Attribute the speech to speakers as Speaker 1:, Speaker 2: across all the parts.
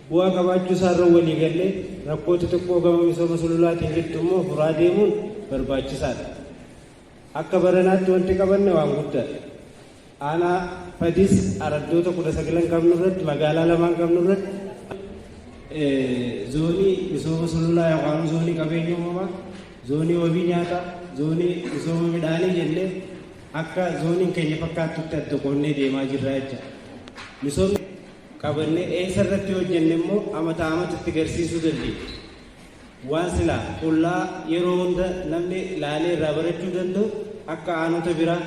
Speaker 1: bu'aa qabaachuu isaarra walii galee rakkoo xixiqqoo gama misooma sululaatiin jirtu immoo furaa deemuun barbaachisaadha. Akka baranaatti wanti qabanne waan guddaadha. Aanaa Fadis araddoota 19 qabnu irratti magaalaa 2 qabnu irratti zoonii misooma sululaa yookaan zoonii qabeenya uumamaa, zoonii wabii nyaataa, zoonii misooma midhaanii jennee akka zooniin keenya fakkaatutti adda qoonnee deemaa jirra jecha. Misoomni qabannee eessarratti hojjenne immoo amataa amatatti garsiisuu dandeenya. Waan silaa qullaa yeroo hunda namni laalee irraa barachuu danda'u akka aanota biraa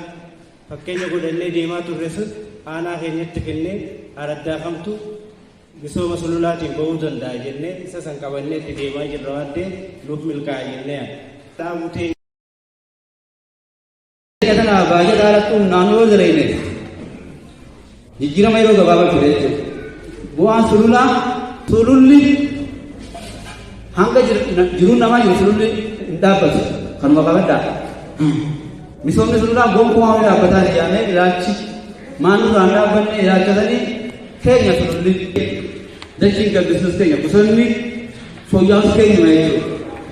Speaker 1: fakkeenya godhannee deemaa turre sun aanaa keenyatti kennee araddaa kamtu misooma sululaatiin ba'uu danda'a jennee isa san qabannee itti deemaa jirra waan ta'eef nuuf milkaa'a jennee yaadda.
Speaker 2: Kana baay'ee dhaalattuun naannoo jireenya jijjiirama yeroo gabaabaa ture jechuudha. Bu'aan sululli hanga jiruun namaa jiru sululli hin dhaabbatu kanuma qabadhaa. Misoomni sululaa gonkumaa wali dhaabbataa ijaarame ilaalchi maannurraan dhaabbanne ilaalchatanii keenya sululli dachiin gabbisuus keenya bosonni fooyya'uus keenya jechuudha.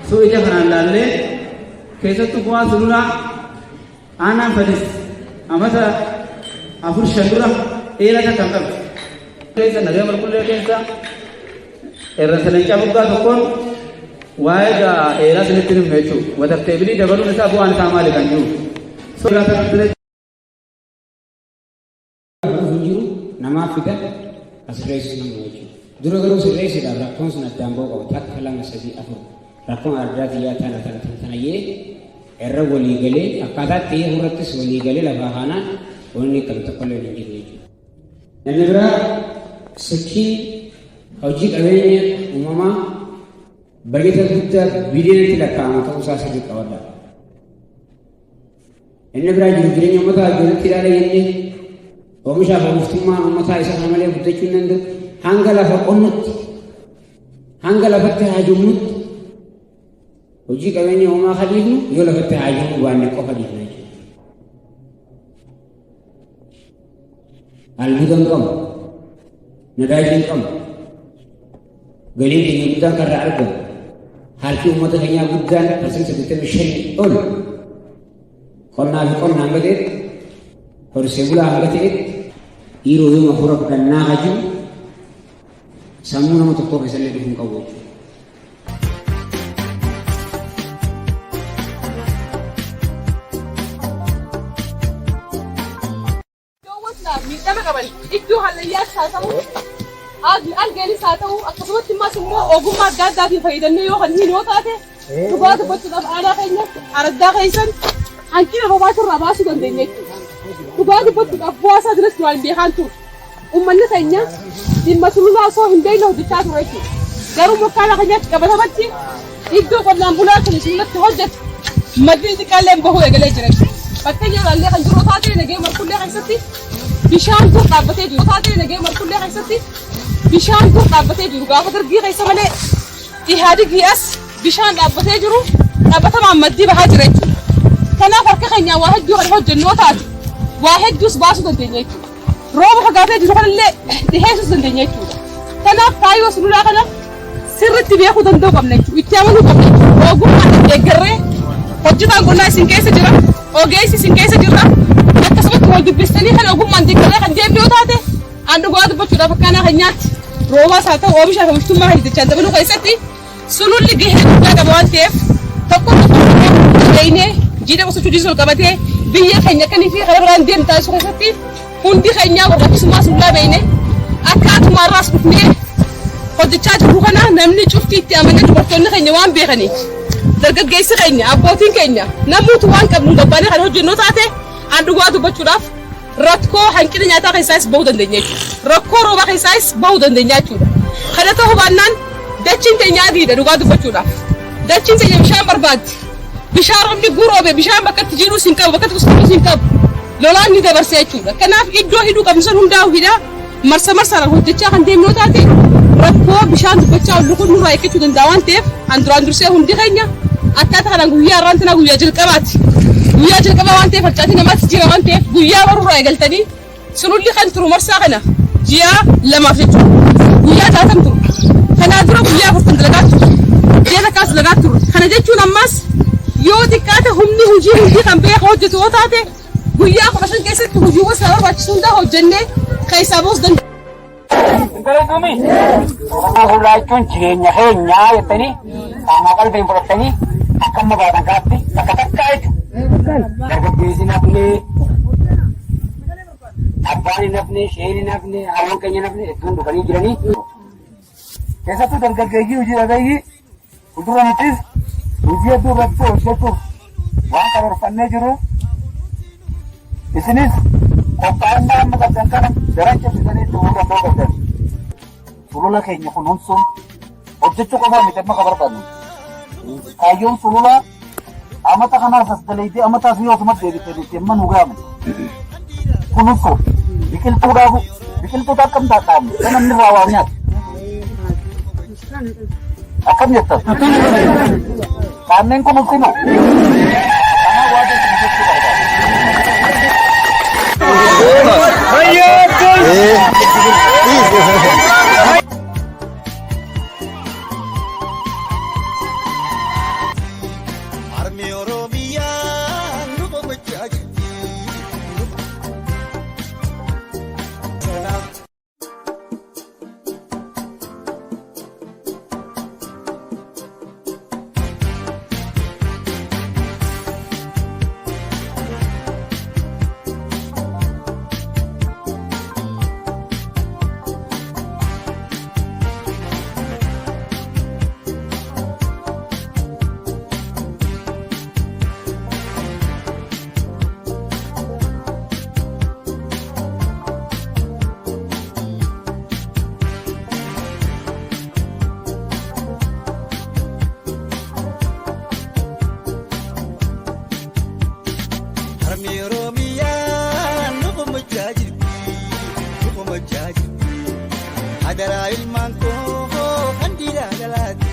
Speaker 2: So ija kanaan laallee keessattuu bu'aan sululaa aanaan Fadis amata 4-5 dura dheerata kan qabu. Keessa nagaya marqullee keessa irra salanqaa buggaa tokkoon waa'ee dheeraa sanitti himne jechuudha. Watarteebilii dabaluun isaa bu'aan isaa maali kan jiru.
Speaker 3: Jiru namaaf fida asirreessu nama jechuudha. Dura garuu sirreessuudhaaf rakkoon sun addaan ba'u qaba. Takka 2-3-4 rakkoon addaa xiyyaa tanayyee irra walii galee akkaataa ta'ee irrattis walii galee lafaa kanaan wanni kan tokkollee hin jiru jechuudha. Namni biraa sochii hojii qabeenya uumamaa baay'ata guddaa biliyoonatti lakkaa'ama ta'uu isaa sirrii qabadha. Inni biraa jireenya uummataa iddootti ilaala jennee oomishaaf oomishtummaan uummataa isa kana malee guddachuu hin danda'u. Hanga lafa qonnutti hanga lafatti haajomnutti hojii qabeenya uumamaa hadiifnu yoo lafatti haajomnu waan qofa dhiifna jechuudha. Albuuda hin qabnu, nadaajii hin qabnu, galiin keenya guddaan kan irraa argamu, harki uummata keenyaa guddaan parsantii 85 ol qonnaa fi qonnaan hanga ta'etti, horsee bulaa hanga ta'etti dhiiroo yoo hafuura fudhannaa hajuu sammuu nama tokkoo keessallee dhufuu qabu jechuudha.
Speaker 4: Iddoo hallayyaas haa ta'u, algeelis haa ta'u, akkasumatti immas immoo ogummaa adda addaatiin fayyadamnee yoo kan hin yoo taate dhugaa dubbachuudhaaf aadaa keenya araddaa keessan hanqina bobaatirraa baasuu dandeenya jechuudha. Dhugaa dubbachuudhaaf bu'aa isaa jireenya waan beekaan ture. Uummanni keenya dhimma sululaa osoo hin beekne hojjechaa ture jechuudha. Garuu mokkaana keenyatti qabatamatti iddoo qonnaan bulaa kan sululatti hojjetu maddi xiqqaalleen bahuu eegalee jira jechuudha. Fakkeenya ilaallee kan jiru taatee nagee marqullee keessatti bishaan dur dhaabbatee jiru taatee nagee marqullee keessatti bishaan dur dhaabbatee jiru gaafa darbii keessa malee Ihaadigii as bishaan dhaabbatee jiru dhaabbatamaan maddii bahaa jira jechuudha. Kanaaf harka keenyaa waa hedduu kan hojjennoo taate waa hedduus baasuu dandeenya jechuudha. Rooba fagaatee jiru kanallee dhiheessuus dandeenya jechuudha. Kanaaf kaayyoo sululaa kana sirriitti beekuu danda'uu qabna jechuudha. Itti amanuu qabna jechuudha. Ogummaan deeggarree hojjetaan qonnaa isin keessa jira. Ogeessi isin keessa jirra. Akkasumatti wal dubbistanii kan ogummaan deeggaree kan deemnu yoo taate aan dhugaa dubbachuudhaaf akkanaa keenyaatti roobaas haa ta'u oomishaa fi oomishtummaa hojjechaa dabaluu keessatti sululli gahee guddaa qaba waan ta'eef tokko beeknee jiidha qusachuu dhiisuu qabatee biyya keenya akkanii fi karaa biraan deemu taasisuu keessatti hundi keenyaa barbaachisummaa sululaa beeknee akkaatuma irraas dhufnee hojjechaa jirru kana namni cufti itti amanee dubartoonni keenya waan beekaniif dargaggeessi keenya abbootiin keenya namoota waan qabnu gabbaanee kan hojjennoo taate aan dhugaa dubbachuudhaaf rakkoo hanqina nyaataa keessaas bahuu dandeenya jechuudha. Rakkoo roobaa keessaas bahuu dandeenya jechuudha. Kana ta'uu baannaan dachiin keenya adiidha dhugaa dubbachuudhaaf. Dachiin keenya bishaan barbaaddi. Bishaan roobni guuroobe bishaan bakka itti jiruus hin qabu bakka itti kustuus hin qabu. Lolaan ni dabarsa jechuudha. Kanaaf iddoo hidhuu qabnu san hundaa'u hidhaa marsa marsaan hojjechaa kan deemnoo taate rakkoo bishaan dubbachaa ol kun nurraa eeggachuu danda'a waan ta'eef an duraan dursee hundi keenya akkaataa kanaan guyyaa irraan tana guyyaa jalqabaati. Guyyaa jalqabaa waan ta'eef harcaatii namaatti jira waan ta'eef guyyaa barurraa eegaltanii sululli kan turu marsaa kana ji'a 2 jechuudha. guyyaa jaatam ture. Kanaa dura guyyaa 40 dalagaa ture. Ji'a takkaas dalagaa ture. Kana jechuun ammas yoo xiqqaate humni hojii kan beeku hojjetu yoo taate guyyaa 15 keessatti hojiiwwan sana barbaachisu hundaa hojjennee keessaa bahuus danda'a.
Speaker 5: Intalatumi, hulaachuun jireenya keenyaa jettanii qaama qalbiin fudhattanii akka magaalaan kaatti bakka takkaa jechuudha. Dargaggeessi nafne, abbaan hin nafne, sheen hin nafne, haroon keenya nafne hedduun dhufanii jiranii. Keessattuu dargaggeeyyii hojii dhagayyii fuuldura nutis hojii hedduu irratti hojjechuuf waan karoorfannee jiru. Isinis qophaa'inaa amma qabdan kana daran cabsitanii dhumuu danda'uu qabdan. Sulula keenya kunuunsuun hojjechuu qofaa miti amma barbaannu. Kaayyoon sulula amata kanaas as dalaydee amataas yoo asuma deebitee amma nu gaamu. Kunuunsuun biqiltuu dhaabu biqiltoota akkam taa'amu kan namni irraa waa nyaatu. Akkam jettan? Kanneen kunuunsinu. Kanaa waa jechuu barbaadu.
Speaker 6: Adara ilman ko kandira galati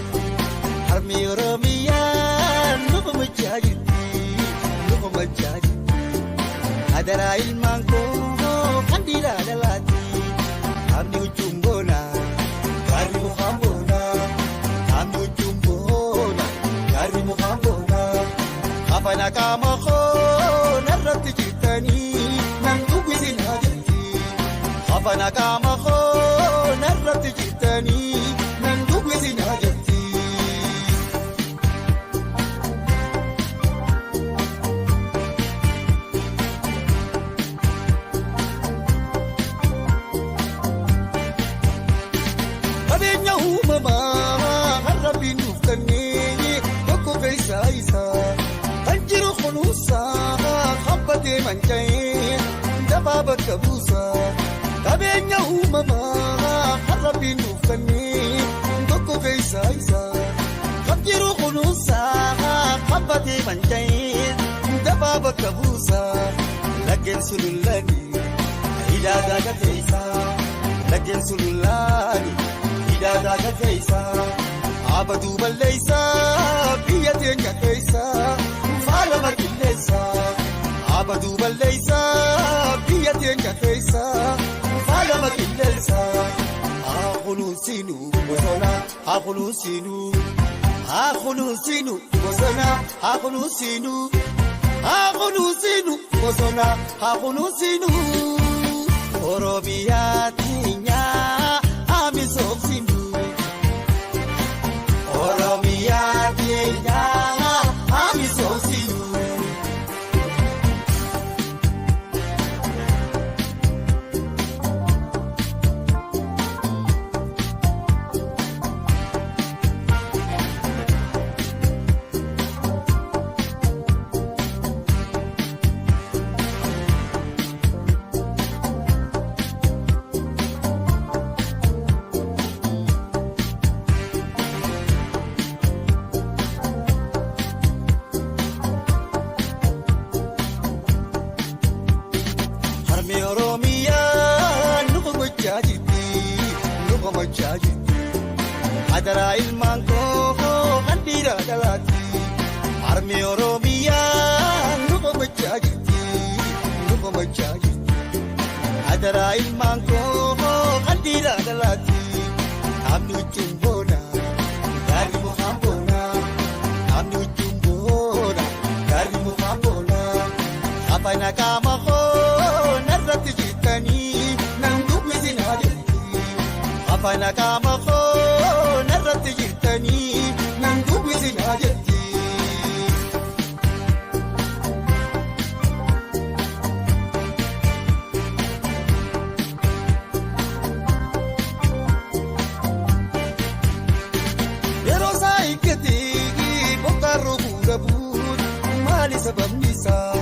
Speaker 6: Armi Oromia lupa menjadi Adara ilman ko kandira galati Armi ujumbona Kari muhambona Armi ujumbona Kari muhambona Apana kama ko narrati jitani Nantu bizin hajati Apana kama ko narrati jitani nantu bizin hajati Abenya umama harabin ufkani koko kaisa isa anjiru khunusa khabate manjay dababa kabusa Abenya umama harabin ufkani koko kaisa isa anjiru khunusa khabate manjay dababa kabusa lakin sululani idada kaisa lakin sululani idada kaisa abadu balaysa biyatenya kaisa fala markilesa abadu balaysa biyatenya kaisa fala markilesa akhlusinu wazana akhlusinu wazana akhlusinu wazana akhlusinu Oromiyatinya amisofsinu Oromiyatinya amisofsinu Armi Oromia nuko majajiti Adara ilman ko kandira galati Armi Oromia nuko majajiti Adara ilman ko kandira galati namni wajjin boona gaarri mukaan boona namni wajjin boona gaarri mukaan boona afaan qaama koo narratti jirtanii nan dubbisinaa jirti afaan qaama koo narratti jirtanii nan dubbisinaa jirti. Sababni isaa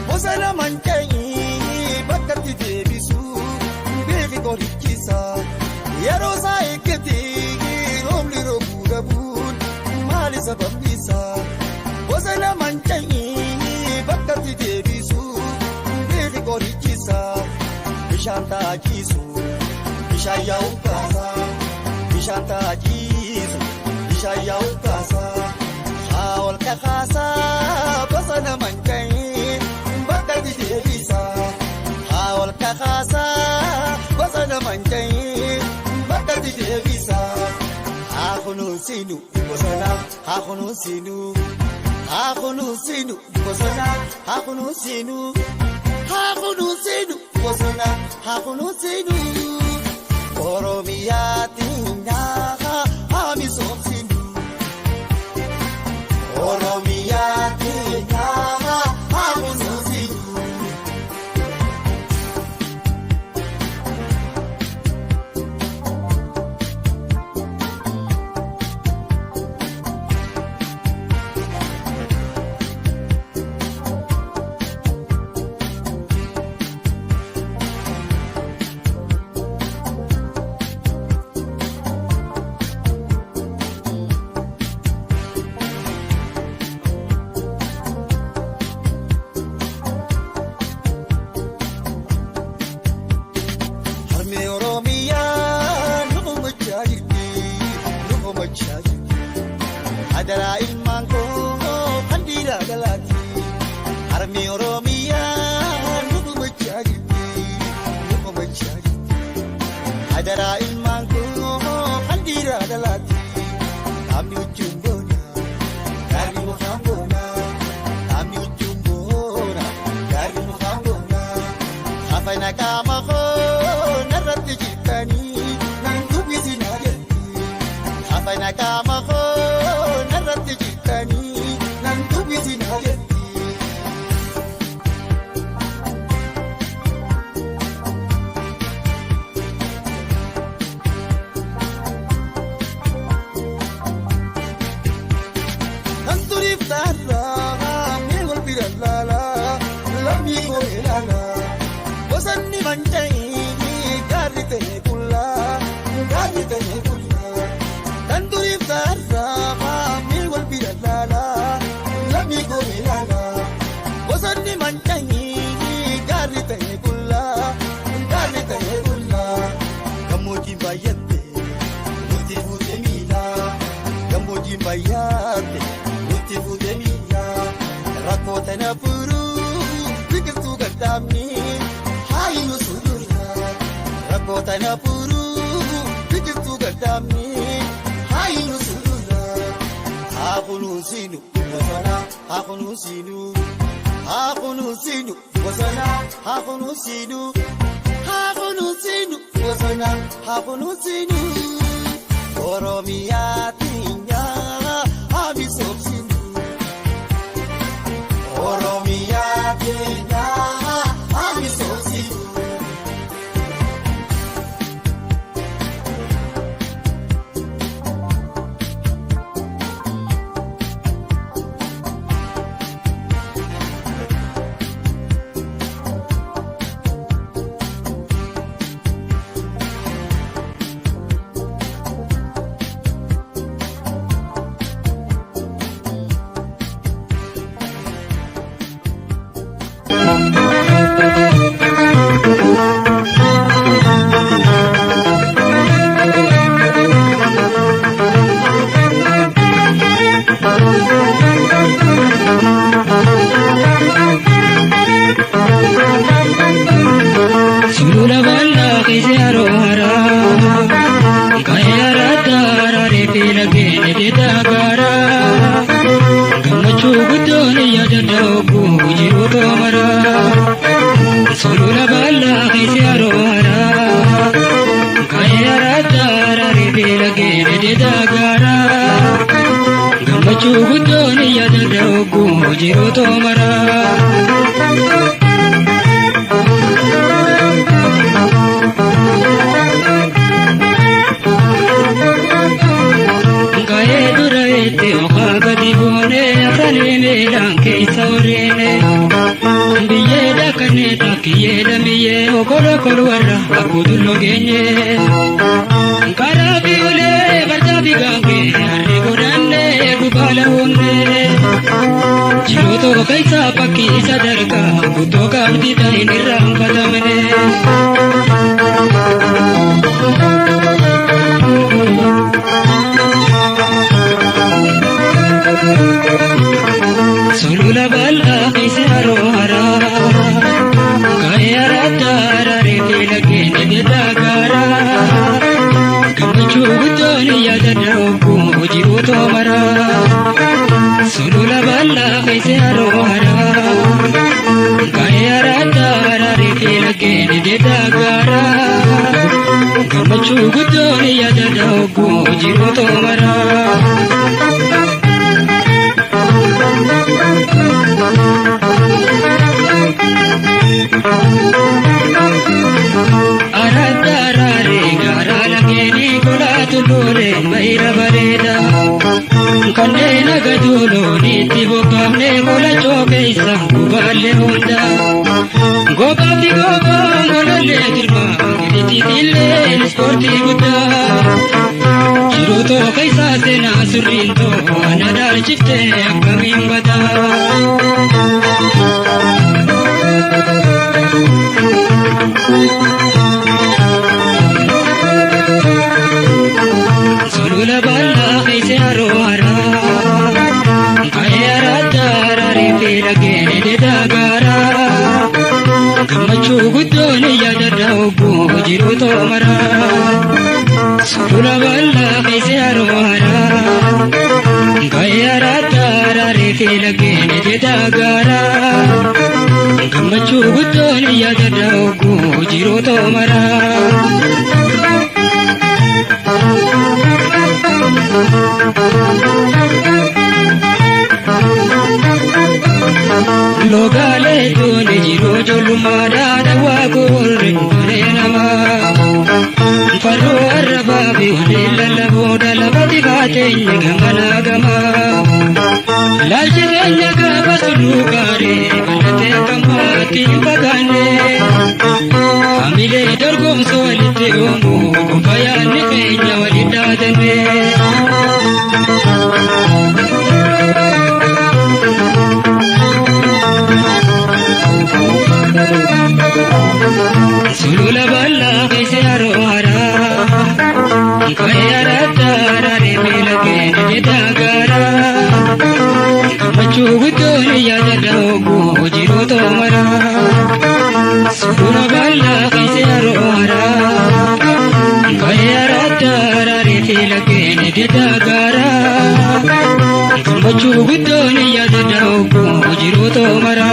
Speaker 6: bosona manca'ee bakka itti deebisu beeki qorichisa yeroo isaa eeggatee roobni roobuu dhabuun maali sababni isaa bosona manca'ee bakka itti deebisu beeki qorichisa bishaan taajisu bishaan yaa'u kaasa bishaan taajisu bishaan yaa'u kaasa. Haawal kakaasaa bosona manca'ee bakka itti deebisa. Haawal kakaasaa bosona manca'ee bakka itti deebisa. Haa kunuunsinu bosona haa kunuunsinu haa kunuunsinu bosona haa kunuunsinu haa kunuunsinu bosona haa kunuunsinu. Oromiyaa diinaa haa misoomsinu. Oromiyaa diinaa haa kunuunsinu. Adaraa ilmaan koo kan dhiiraa galaati. Harmee Oromiyaa nu gumachaa jirti. Adaraa ilmaan koo kan dhiiraa galaati. Namni wajjin boona gaarri mukaan boona. Namni wajjin boona gaarri mukaan boona. Afaan qaama koo narratti jirtanii nan dubbisinaa jirti. Afaan qaama koo. Bosonni manca'ee gaarri ta'e kullaa gaarri ta'e kullaa kan duriif taarraa mii wal bira laalaa lammii goone laalaa. Bosonni manca'ee gaarri ta'e kullaa gaarri ta'e kullaa gammoojjiin baay'atte nuti fuutee miilaa gammoojjiin baay'atte nuti fuutee miilaa rakkoo tana furuu biqiltuu gaddaamni. Haayinu suuraa rakkoota na furuu biqiltuu gaddaamni. Haayinu suuraa haa kunuunsinu bosona haa kunuunsinu haa kunuunsinu bosona haa kunuunsinu haa kunuunsinu bosona haa kunuunsinu. Oromiyaa diinaa haa misoomsinu. Oromiyaa diinaa haa misoomsinu.
Speaker 7: dogu jiruto mara solula balla kaisi arora kayara dara rebela gene de dagara gamachu gudoni yada dogu jiruto mara Okolo kolwara akudulo genye Karabiule barjabi gange Arigurane gubala hunde Chiroto kaisa paki sadarka Kutoka mdita indiram padamene Solula bala kaisi arohara Solula balla kaise arohara kayara dara rekela gene de dagara gamachu gudoni yada dogu jiruto mara aradara re gara lageni gola tulore maira bareda Kandena gadulo niti bokamne gola choke isa kubale honda Goba di goba gola le dirma niti dille sporti guda Chiruto kaisa sena surinto anadar chifte kamim bada Solula balla kaise arohara Kayara dara repela gene de dagara Gamachu gudoni yada dogu jiruto mara Solula balla kaise arohara Kayara dara repela gene de dagara Gamachu gudoni yada dogu jiruto mara Logale tole jiro jolumada dawa gorre nama Faru arba bi wala la boda la badi gate nyamana gama Lalje nyaga basulu kare balate kamati bagane Amile dorgom solite omu kaya ne kenya walida dene Solula balla kaise arohara kayara dara rebela gene de dagara Gamachu gudoni yada dogu jiruto mara Solula balla kaise arohara kayara dara rebela gene de dagara Gamachu gudoni yada dogu jiruto mara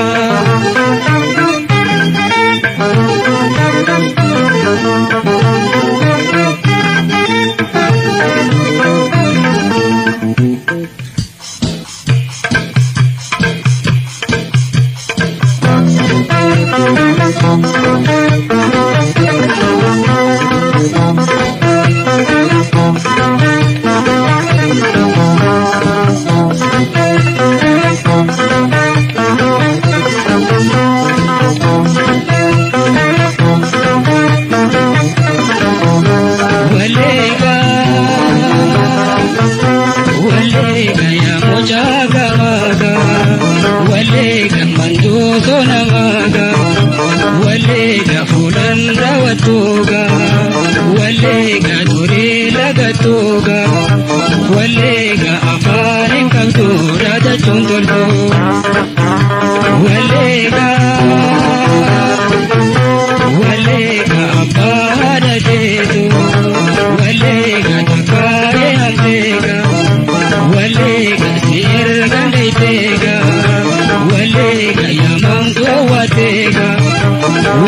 Speaker 7: Wale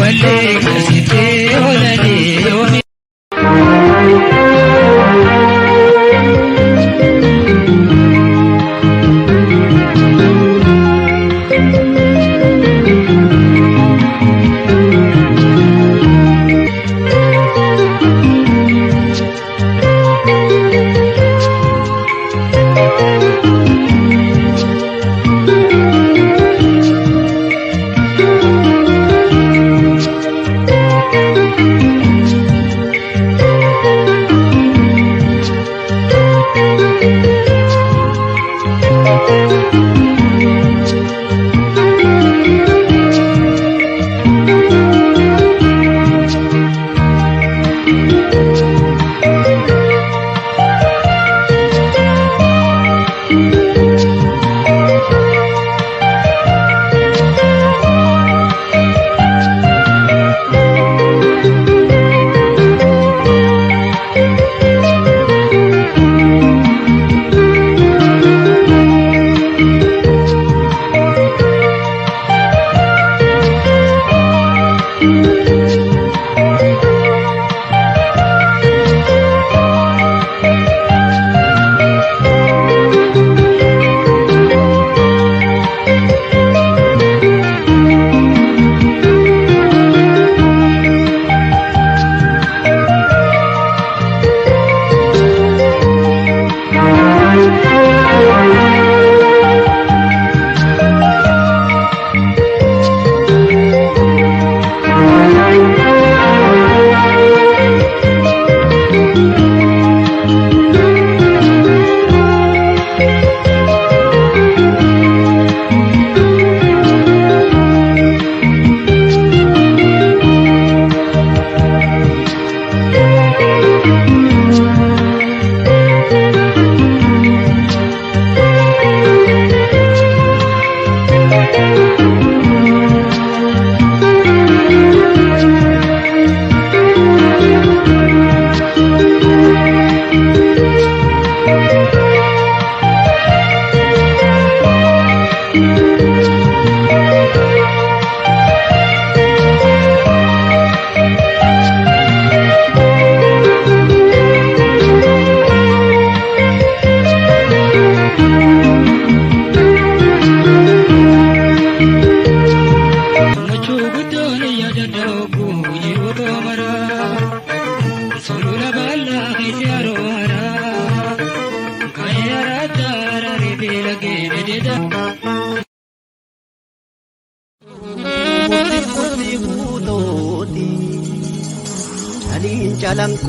Speaker 7: wallee kasittee oolanii.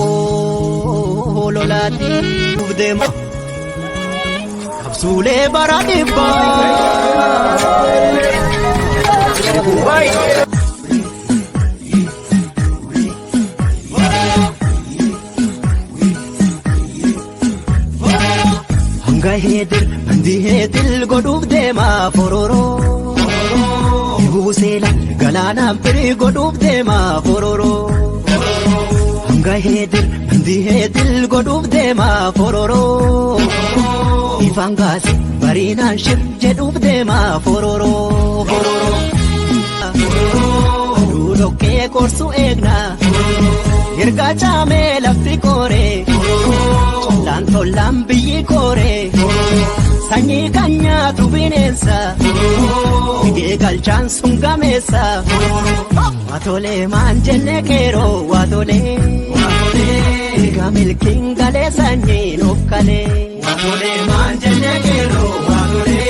Speaker 6: Jalangkoo lolaati deema absuulee bara dhibbaa. Hanga heedil bandi heedil godhuuf deema fororoo. Buuseela galaanaan firii godhuuf deema fororoo. Hanga heedil bandi heedil godhuuf deema fororoo. Ifaan gaase bariinaan shir jedhuuf deema fororoo. Duudhokkee korsu eegna erga caamee lafti kooree. Tollaan tollaan biyyi kooree. Sanyii kan nyaatu bineensa dhigee galchaan sun gameessa. Waatolee maan jenne keeroo waatolee erga milkiin galee sanyii nuuf kalee. Waatolee maan jenne keeroo waatolee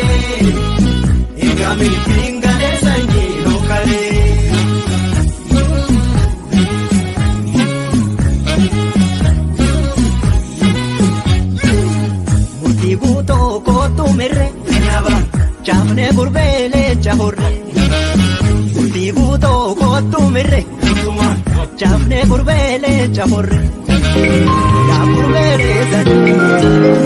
Speaker 6: erga milkiin galee sanyii nuuf kalee. Murtii guutoo kootu mirre jaafne gurbeelee jahurre. Murtii guutoo kootu mirre jaafne gurbeelee jahurre. Yaa gurbeelee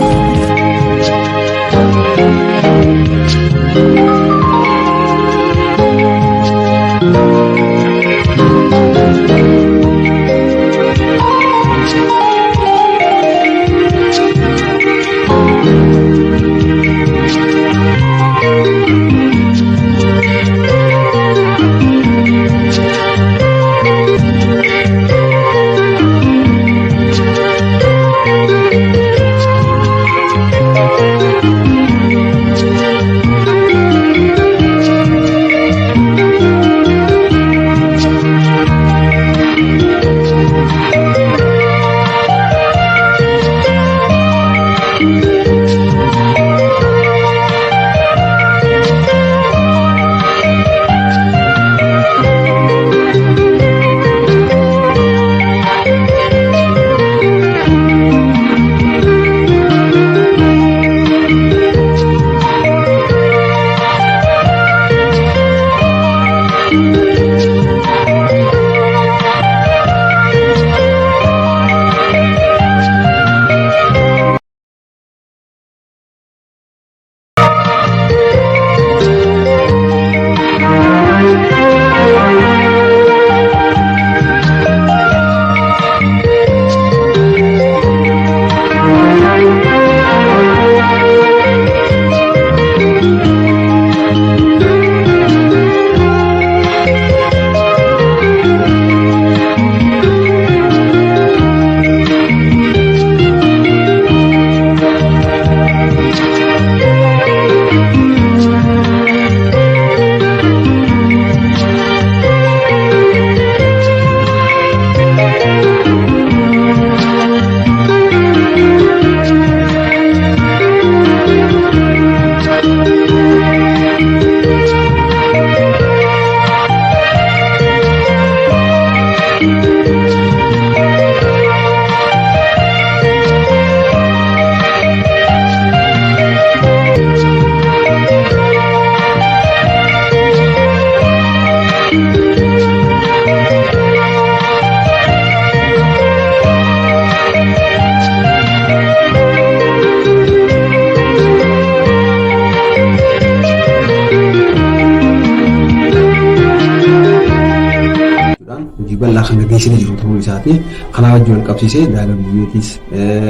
Speaker 8: hojii bal'aa kan gaggeessinee jiru ta'uu isaati. Kanaa wajjin wal qabsiisee daagaa biyyeetis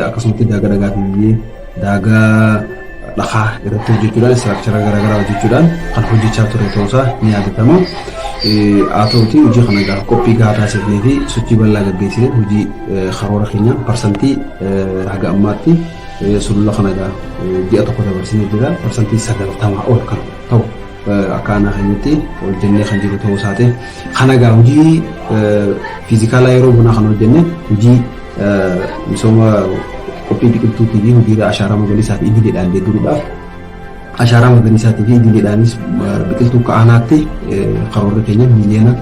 Speaker 8: akkasumatti daagaa dhagaa biyyee daagaa dhakaa irratti hojjechuudhaan istiraakchara garaagaraa hojjechuudhaan kan hojjechaa ture ta'uusaa ni yaadatama. Haa ta'uutii hojii kana egaa qophii gahaa taasifnee fi sochii bal'aa gaggeessinee hojii karoora keenya parsantii haga ammaatti sulula kana egaa ji'a tokko dabarsinee jira parsantii 90 ol kan ta'u akka aanaa keenyatti hojjennee kan jiru ta'uu isaati. Kana egaa hojii fiizikaalaa yeroo bonaa kan hojjenne hojii misooma qophii biqiltuutii fi hojii ashaaraa magariisaa fi idileedhaan deeggaruudhaaf ashaaraa magariisaatii fi idileedhaanis biqiltuu akka aanaatti karoorri keenya miliyoona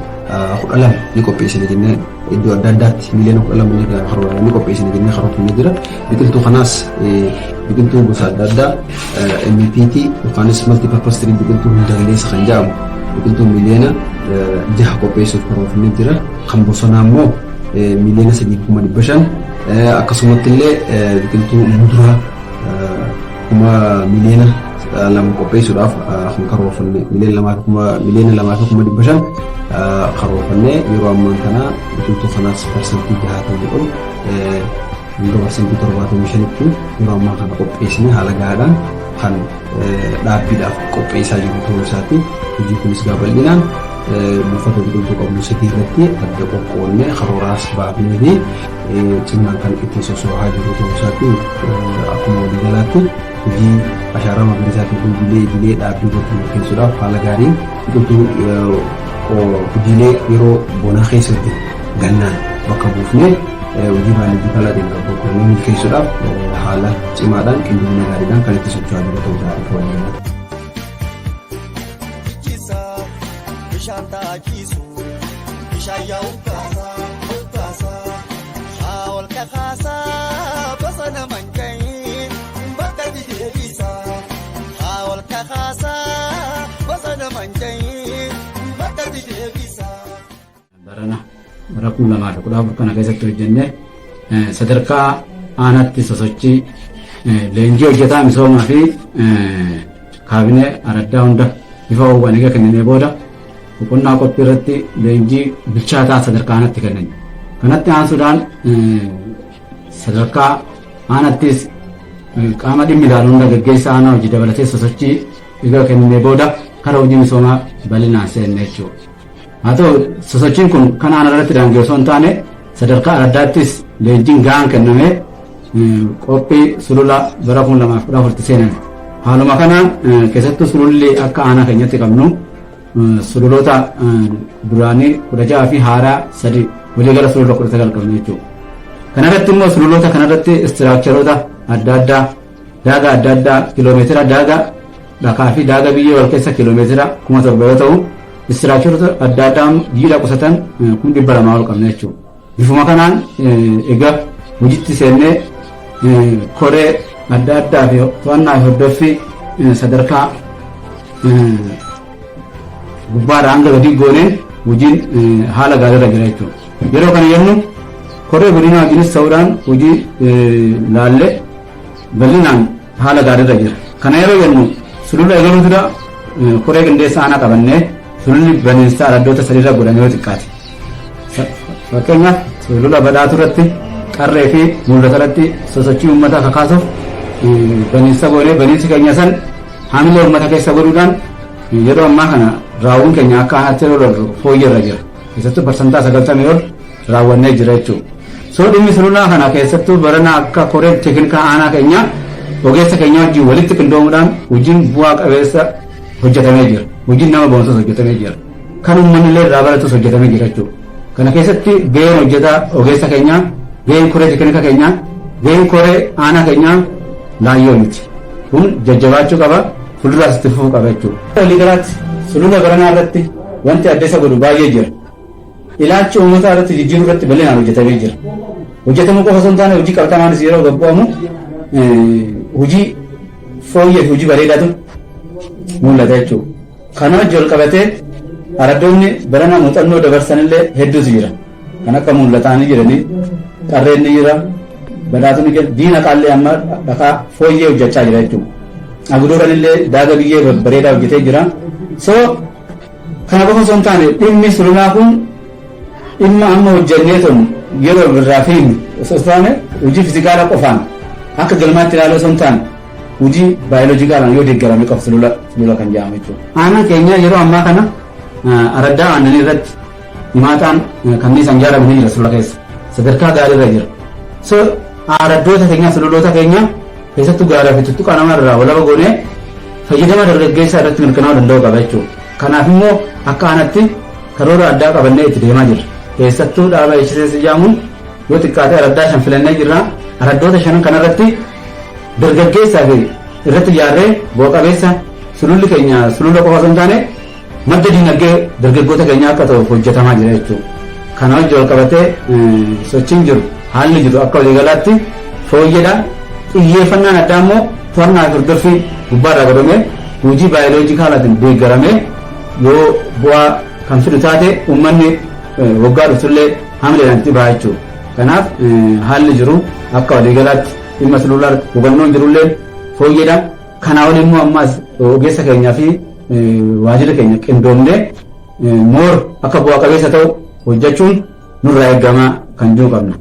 Speaker 8: 12 ni qopheessine jennee iddoo adda addaatti miliyoona 12 ni qopheessine jennee karoorfannee jira. Biqiltuu kanaas biqiltuu gosa adda addaa MPT yookaanis multipurpose tree biqiltuu hunda galeessa kan jedhamu biqiltuu miliyoona 6 qopheessuuf karoorfannee jira. Kan bosonaa immoo miliyoona 3,500 akkasumatti illee biqiltuu muduraa miliyoona 2 qopheessuudhaaf kan karoorfanne miliyoona 2,500 karoorfannee yeroo ammaa kana biqiltuu kanaas parsantii 60 ol hanga parsantii 75tti yeroo ammaa kana qopheessine haala gahaadhaan kan dhaabbiidhaaf qopheessaa jiru ta'uu isaati. Hojii kunis bal'inaan buufata biqiltuu qabnu 3 irratti adda qoqqoodnee karooraas baafnee fi cimaan kan ittiin soso'aa jiru ta'uu isaati. Akkuma waliigalaatti hojii ashaaraa magariisaatii fi idilee dhaabbii gochuu milkeessuudhaaf haala gaariin biqiltuu hojiilee yeroo bonaa keessatti gannaan bakka buufnee hojii baay'ee deemaa boqqolloo milkeessuudhaaf haala cimaadhaan qindoomina gaariidhaan kan itti socho'aa jiru ta'uu isaati.
Speaker 6: Bishaan taakisu bishaan yaa'u kaasaa haa ol kakaasaa bosona mancaa'ee bakka deebisaa haa ol kakaasaa bosona mancaa'ee bakka deebisaa.
Speaker 2: Barana bara 2014 kana keessatti hojjennee sadarkaa aanaatti sosochii leenjii hojjetaa misoomaa fi kaabinee araddaa hunda bifa ho'uwwan kennee booda boqonnaa qophii irratti leenjii bilchaataa sadarkaa aanaatti kennan. Kanatti aansuudhaan sadarkaa aanaattis qaama dhimmi ilaalu hunda gaggeessaa aanaa hojii dabalatee sosochii egaa kennee booda karaa hojii misoomaa bal'inaan seenne jechuudha. Haa ta'u sosochiin kun kan aanaa irratti daangee osoo hin taane sadarkaa araddaattis leenjiin gahaan kennamee qophii sulula bara 2014 seenan. Haaluma kanaan keessattuu sululli akka aanaa keenyatti qabnu sululoota duraanii 16 fi haaraa 3 waliigala sulula 19 qabnu jechuudha. Kanarratti immoo sululoota kanarratti istiraakcharoota adda addaa daagaa adda addaa kiloomeetira daagaa dhakaa fi daagaa biyyee wal keessa kiloomeetira 7,000 yoo ta'u istiraakcharoota adda addaa jiidha qusatan 200 ol qabna jechuudha. Bifuma kanaan egaa hojiitti seennee koree adda addaa fi to'annaa fi hordoffii sadarkaa gubbaadhaa hanga gadi gooneen hojiin haala gaariirra jira jechuudha. Yeroo kana jennu koree godina wajjinis ta'uudhaan hojii laallee bal'inaan haala gaariirra jira. Kana yeroo jennu sulula eegaluu dura koree qindeessa aanaa qabannee sululli baniinsaa araddoota 3 irra godhame yoo xiqqaate. Fakkeenyaaf sulula badhaatu irratti qarree fi mul'ata irratti sosochii uummataa kakaasuuf baniinsa goonee baniinsi keenya san haamila uummata keessa godhuudhaan yeroo ammaa kana raawwiin keenya akka aanaatti yeroo fooyyarra jira. Keessattuu parsantaa 90 ol raawwannee jira jechuudha. Soo dhimmi sululaa kana keessattuu barana akka koree teeknikaa aanaa keenya ogeessa keenya wajjin walitti qindoomuudhaan hojiin bu'aa qabeessa hojjetamee jira. Hojiin nama boonsus hojjetamee jira. Kan uummanni illee irraa baratus hojjetamee jira jechuudha. Kana keessatti gaheen hojjetaa ogeessa keenyaa, gaheen koree teeknikaa keenyaa, gaheen koree aanaa keenyaa laayyoo miti. Kun jajjabaachuu qaba, fuulduraas itti fufuu qaba jechuudha. Waliigalaatti sulula baranaa irratti wanti adda isa godhu baay'ee jira. Ilaalchi uummataa irratti jijjiiruu irratti bal'inaan hojjetamee jira. Hojjetamuu qofa osoo hin taane hojii qabxamaanis yeroo gabbu'amu hojii fooyyee fi hojii bareedaatu mul'ata jechuudha. Kana wajjin wal qabatee araddoonni barana muuxannoo dabarsanillee hedduutu jira. Kan akka mul'ataanii jiranii qarreen ni jira. Badhaatuun ni jira. Diina qaallee amma dhakaa fooyyee hojjechaa jira jechuudha. Agudoodhaan illee daaga biyyee bareedaa hojjetee jira. So kana qofa osoo hin taane dhimmi sululaa kun Dhimma amma hojjennee tun yeroo birraa fi osoo taane hojii fiizikaalaa qofaan akka galmaatti ilaaluu osoo hin taane hojii baayoloojikaalaan yoo deeggarame qabu sulula kan jedhamu jechuudha. Aanaan keenya yeroo ammaa kana araddaa aannanii irratti himaataan kanniisaan ijaaramanii jira sulula keessa sadarkaa gaarii irra jira. So araddoota keenya sululoota keenya keessattuu gaarii fi tuttuqaa namaa irraa walaba goonee fayyadama dargaggeessaa irratti mirkanaa'uu danda'u qaba jechuudha. Kanaaf immoo akka aanatti karoora addaa qabannee itti deemaa jirra. Keessattuu dhaaba eegsisa ijaamuun yoo xiqqaate araddaa 5 filannee jirra. Araddoota 5 kanarratti dargaggeessaa fi irratti ijaarree bu'a qabeessa sululli keenya sulula qofa osoo hin taane madda dinagdee dargaggoota keenya akka ta'uuf hojjetamaa jira jechuudha. Kana wajjin wal qabatee sochiin jiru haalli jiru akka waliigalaatti fooyyedha. Xiyyeeffannaan addaa immoo to'annaa fi hordoffii gubbaarraa godhamee hojii baayoloojikaalaatiin deeggaramee yoo bu'aa kan fidu taate uummanni waggaa dhufullee hamileedhaan itti baha jechuudha. Kanaaf haalli jiru akka waliigalaatti dhimma sululaa hubannoon jirullee fooyyedha. Kanaa waliin immoo ammaas ogeessa keenyaa fi waajjira keenya qindoomnee moor akka bu'aa qabeessa ta'u hojjechuun nurraa eegamaa kan jiru qabna.